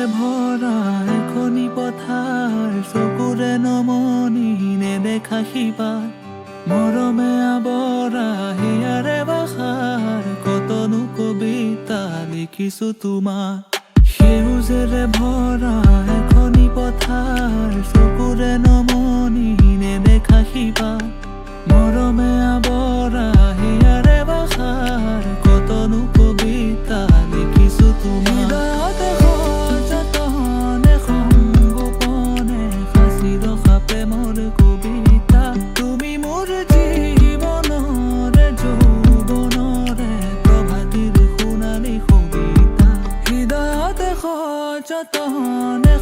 সেউজেৰে ভৰা এখনি পথাৰ চকুৰে নমনি নেদেখা শিপাৰ মৰমে আৱৰা হিয়াৰে বাখাৰ কতনো কবিতা লিখিছো তোমাৰ সেউজেৰে ভৰা এখনি পথাৰ চকুৰে নমনি নেদেখা শিপাৰ মৰমে আৱৰা হিয়াৰে বাখাৰ কতনো কবিতা লিখিছো তোমাৰ হৃদয়তে সযতনে সংগোপনে সাঁচি ৰখা প্ৰেমৰ কবিতা তুমি মোৰ জীৱনৰে যৌৱনৰে প্ৰভাতিৰ সোণালী কবিতা হৃদয়তে সযতনে